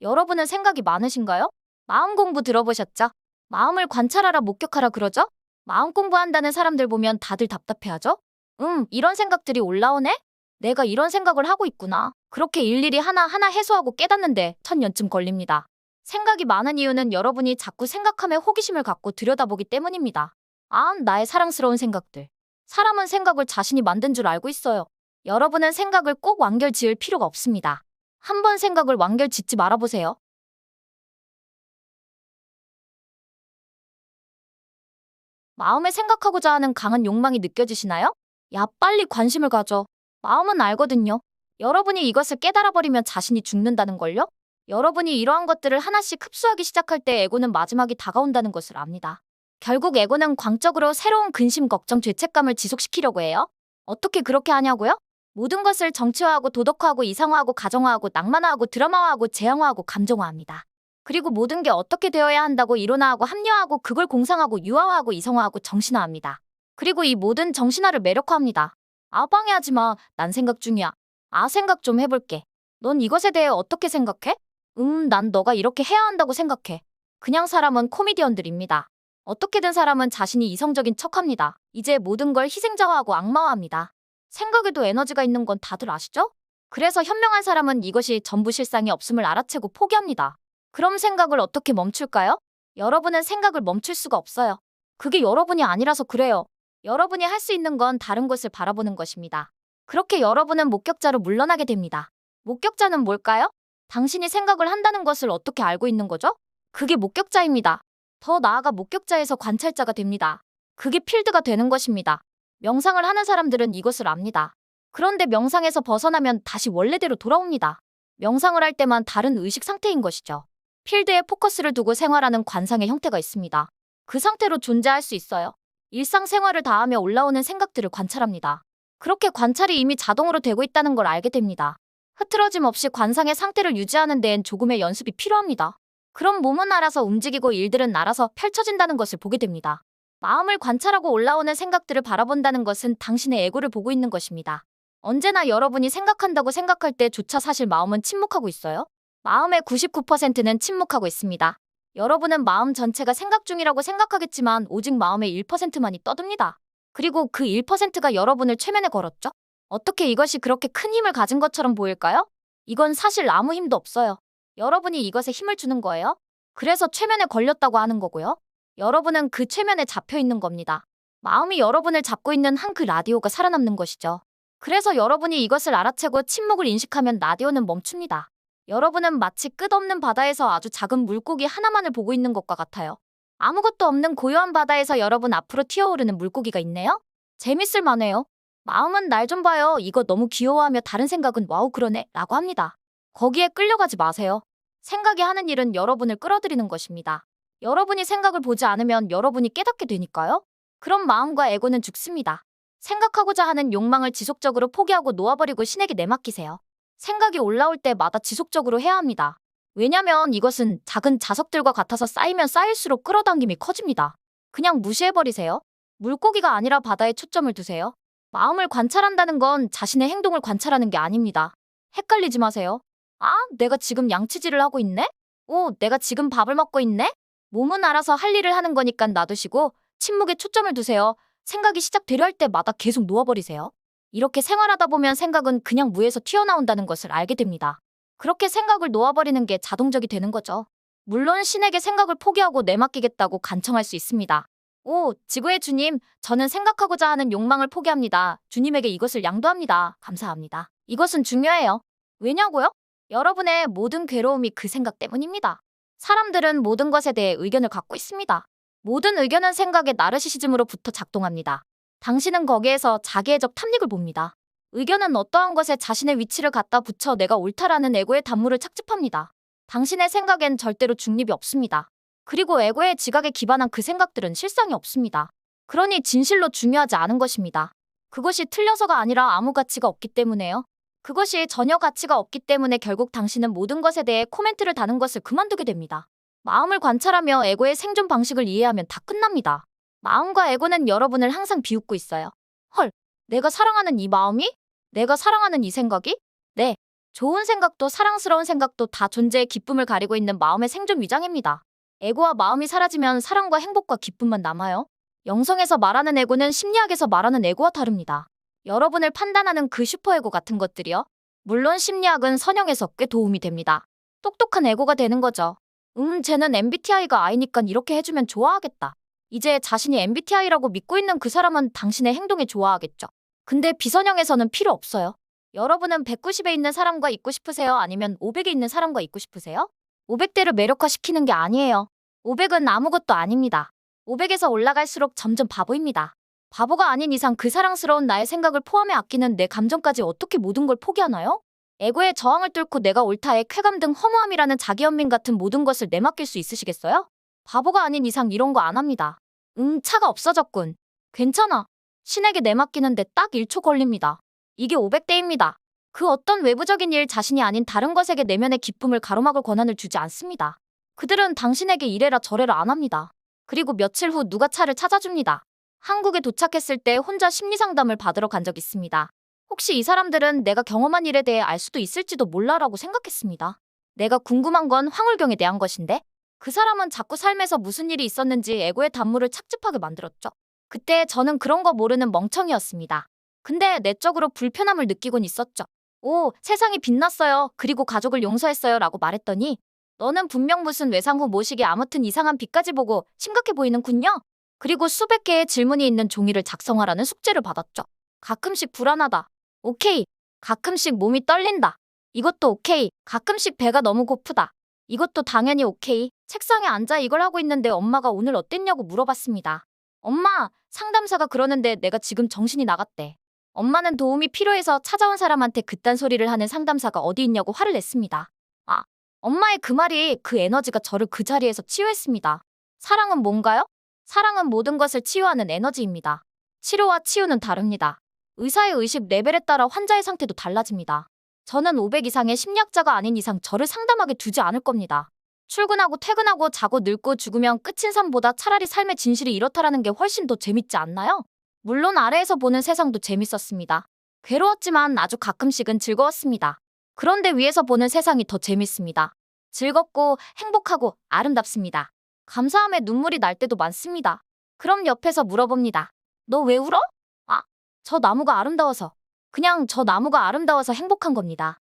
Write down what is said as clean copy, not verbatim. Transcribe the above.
여러분은 생각이 많으신가요? 마음 공부 들어보셨죠? 마음을 관찰하라 목격하라 그러죠? 마음 공부한다는 사람들 보면 다들 답답해하죠? 이런 생각들이 올라오네? 내가 이런 생각을 하고 있구나. 그렇게 일일이 하나하나 해소하고 깨닫는데 1000년쯤 걸립니다. 생각이 많은 이유는 여러분이 자꾸 생각함에 호기심을 갖고 들여다보기 때문입니다. 나의 사랑스러운 생각들. 사람은 생각을 자신이 만든 줄 알고 있어요. 여러분은 생각을 꼭 완결 지을 필요가 없습니다. 한번 생각을 완결 짓지 말아보세요. 마음에 생각하고자 하는 강한 욕망이 느껴지시나요? 야, 빨리 관심을 가져. 마음은 알거든요. 여러분이 이것을 깨달아버리면 자신이 죽는다는 걸요? 여러분이 이러한 것들을 하나씩 흡수하기 시작할 때 에고는 마지막이 다가온다는 것을 압니다. 결국 에고는 광적으로 새로운 근심, 걱정, 죄책감을 지속시키려고 해요. 어떻게 그렇게 하냐고요? 모든 것을 정치화하고 도덕화하고 이상화하고 가정화하고 낭만화하고 드라마화하고 재앙화하고 감정화합니다. 그리고 모든 게 어떻게 되어야 한다고 이론화하고 합리화하고 그걸 공상하고 유화화하고 이성화하고 정신화합니다. 그리고 이 모든 정신화를 매력화합니다. 방해하지 마. 난 생각 중이야. 생각 좀 해볼게. 넌 이것에 대해 어떻게 생각해? 난 너가 이렇게 해야 한다고 생각해. 그냥 사람은 코미디언들입니다. 어떻게든 사람은 자신이 이성적인 척합니다. 이제 모든 걸 희생자화하고 악마화합니다. 생각에도 에너지가 있는 건 다들 아시죠? 그래서 현명한 사람은 이것이 전부 실상이 없음을 알아채고 포기합니다. 그럼 생각을 어떻게 멈출까요? 여러분은 생각을 멈출 수가 없어요. 그게 여러분이 아니라서 그래요. 여러분이 할 수 있는 건 다른 곳을 바라보는 것입니다. 그렇게 여러분은 목격자로 물러나게 됩니다. 목격자는 뭘까요? 당신이 생각을 한다는 것을 어떻게 알고 있는 거죠? 그게 목격자입니다. 더 나아가 목격자에서 관찰자가 됩니다. 그게 필드가 되는 것입니다. 명상을 하는 사람들은 이것을 압니다. 그런데 명상에서 벗어나면 다시 원래대로 돌아옵니다. 명상을 할 때만 다른 의식 상태인 것이죠. 필드에 포커스를 두고 생활하는 관상의 형태가 있습니다. 그 상태로 존재할 수 있어요. 일상생활을 다하며 올라오는 생각들을 관찰합니다. 그렇게 관찰이 이미 자동으로 되고 있다는 걸 알게 됩니다. 흐트러짐 없이 관상의 상태를 유지하는 데엔 조금의 연습이 필요합니다. 그럼 몸은 알아서 움직이고 일들은 알아서 펼쳐진다는 것을 보게 됩니다. 마음을 관찰하고 올라오는 생각들을 바라본다는 것은 당신의 에고를 보고 있는 것입니다. 언제나 여러분이 생각한다고 생각할 때조차 사실 마음은 침묵하고 있어요. 마음의 99%는 침묵하고 있습니다. 여러분은 마음 전체가 생각 중이라고 생각하겠지만 오직 마음의 1%만이 떠듭니다. 그리고 그 1%가 여러분을 최면에 걸었죠? 어떻게 이것이 그렇게 큰 힘을 가진 것처럼 보일까요? 이건 사실 아무 힘도 없어요. 여러분이 이것에 힘을 주는 거예요. 그래서 최면에 걸렸다고 하는 거고요. 여러분은 그 최면에 잡혀 있는 겁니다. 마음이 여러분을 잡고 있는 한 그 라디오가 살아남는 것이죠. 그래서 여러분이 이것을 알아채고 침묵을 인식하면 라디오는 멈춥니다. 여러분은 마치 끝없는 바다에서 아주 작은 물고기 하나만을 보고 있는 것과 같아요. 아무것도 없는 고요한 바다에서 여러분 앞으로 튀어오르는 물고기가 있네요? 재밌을 만해요. 마음은 날 좀 봐요. 이거 너무 귀여워하며 다른 생각은 와우 그러네 라고 합니다. 거기에 끌려가지 마세요. 생각이 하는 일은 여러분을 끌어들이는 것입니다. 여러분이 생각을 보지 않으면 여러분이 깨닫게 되니까요. 그럼 마음과 에고는 죽습니다. 생각하고자 하는 욕망을 지속적으로 포기하고 놓아버리고 신에게 내맡기세요. 생각이 올라올 때마다 지속적으로 해야 합니다. 왜냐면 이것은 작은 자석들과 같아서 쌓이면 쌓일수록 끌어당김이 커집니다. 그냥 무시해버리세요. 물고기가 아니라 바다에 초점을 두세요. 마음을 관찰한다는 건 자신의 행동을 관찰하는 게 아닙니다. 헷갈리지 마세요. 내가 지금 양치질을 하고 있네? 내가 지금 밥을 먹고 있네? 몸은 알아서 할 일을 하는 거니까 놔두시고 침묵에 초점을 두세요. 생각이 시작되려 할 때마다 계속 놓아버리세요. 이렇게 생활하다 보면 생각은 그냥 무에서 튀어나온다는 것을 알게 됩니다. 그렇게 생각을 놓아버리는 게 자동적이 되는 거죠. 물론 신에게 생각을 포기하고 내맡기겠다고 간청할 수 있습니다. 지구의 주님, 저는 생각하고자 하는 욕망을 포기합니다. 주님에게 이것을 양도합니다. 감사합니다. 이것은 중요해요. 왜냐고요? 여러분의 모든 괴로움이 그 생각 때문입니다. 사람들은 모든 것에 대해 의견을 갖고 있습니다. 모든 의견은 생각의 나르시시즘으로부터 작동합니다. 당신은 거기에서 자기애적 탐닉을 봅니다. 의견은 어떠한 것에 자신의 위치를 갖다 붙여 내가 옳다라는 에고의 단물을 착즙합니다. 당신의 생각엔 절대로 중립이 없습니다. 그리고 에고의 지각에 기반한 그 생각들은 실상이 없습니다. 그러니 진실로 중요하지 않은 것입니다. 그것이 틀려서가 아니라 아무 가치가 없기 때문에요. 그것이 전혀 가치가 없기 때문에 결국 당신은 모든 것에 대해 코멘트를 다는 것을 그만두게 됩니다. 마음을 관찰하며 에고의 생존 방식을 이해하면 다 끝납니다. 마음과 에고는 여러분을 항상 비웃고 있어요. 헐, 내가 사랑하는 이 마음이? 내가 사랑하는 이 생각이? 네, 좋은 생각도 사랑스러운 생각도 다 존재의 기쁨을 가리고 있는 마음의 생존 위장입니다. 에고와 마음이 사라지면 사랑과 행복과 기쁨만 남아요. 영성에서 말하는 에고는 심리학에서 말하는 에고와 다릅니다. 여러분을 판단하는 그 슈퍼에고 같은 것들이요. 물론 심리학은 선형에서 꽤 도움이 됩니다. 똑똑한 에고가 되는 거죠. 쟤는 MBTI가 I니까 이렇게 해주면 좋아하겠다. 이제 자신이 MBTI라고 믿고 있는 그 사람은 당신의 행동에 좋아하겠죠. 근데 비선형에서는 필요 없어요. 여러분은 190에 있는 사람과 있고 싶으세요? 아니면 500에 있는 사람과 있고 싶으세요? 500대를 매력화시키는 게 아니에요. 500은 아무것도 아닙니다. 500에서 올라갈수록 점점 바보입니다. 바보가 아닌 이상 그 사랑스러운 나의 생각을 포함해 아끼는 내 감정까지 어떻게 모든 걸 포기하나요? 에고의 저항을 뚫고 내가 옳다의 쾌감 등 허무함이라는 자기연민 같은 모든 것을 내맡길 수 있으시겠어요? 바보가 아닌 이상 이런 거 안 합니다. 차가 없어졌군. 괜찮아. 신에게 내맡기는데 딱 1초 걸립니다. 이게 500대입니다. 그 어떤 외부적인 일 자신이 아닌 다른 것에게 내면의 기쁨을 가로막을 권한을 주지 않습니다. 그들은 당신에게 이래라 저래라 안 합니다. 그리고 며칠 후 누가 차를 찾아줍니다. 한국에 도착했을 때 혼자 심리상담을 받으러 간 적 있습니다. 혹시 이 사람들은 내가 경험한 일에 대해 알 수도 있을지도 몰라라고 생각했습니다. 내가 궁금한 건 황홀경에 대한 것인데 그 사람은 자꾸 삶에서 무슨 일이 있었는지 에고의 단물을 착즙하게 만들었죠. 그때 저는 그런 거 모르는 멍청이였습니다. 근데 내적으로 불편함을 느끼곤 있었죠. 오, 세상이 빛났어요. 그리고 가족을 용서했어요. 라고 말했더니 너는 분명 무슨 외상 후 모시기 아무튼 이상한 빛까지 보고 심각해 보이는군요. 그리고 수백 개의 질문이 있는 종이를 작성하라는 숙제를 받았죠. 가끔씩 불안하다. 오케이. 가끔씩 몸이 떨린다. 이것도 오케이. 가끔씩 배가 너무 고프다. 이것도 당연히 오케이. 책상에 앉아 이걸 하고 있는데 엄마가 오늘 어땠냐고 물어봤습니다. 엄마, 상담사가 그러는데 내가 지금 정신이 나갔대. 엄마는 도움이 필요해서 찾아온 사람한테 그딴 소리를 하는 상담사가 어디 있냐고 화를 냈습니다. 아, 엄마의 그 말이 그 에너지가 저를 그 자리에서 치유했습니다. 사랑은 뭔가요? 사랑은 모든 것을 치유하는 에너지입니다. 치료와 치유는 다릅니다. 의사의 의식 레벨에 따라 환자의 상태도 달라집니다. 저는 500 이상의 심리학자가 아닌 이상 저를 상담하게 두지 않을 겁니다. 출근하고 퇴근하고 자고 늙고 죽으면 끝인 삶보다 차라리 삶의 진실이 이렇다라는 게 훨씬 더 재밌지 않나요? 물론 아래에서 보는 세상도 재밌었습니다. 괴로웠지만 아주 가끔씩은 즐거웠습니다. 그런데 위에서 보는 세상이 더 재밌습니다. 즐겁고 행복하고 아름답습니다. 감사함에 눈물이 날 때도 많습니다. 그럼 옆에서 물어봅니다. 너 왜 울어? 아, 저 나무가 아름다워서. 그냥 저 나무가 아름다워서 행복한 겁니다.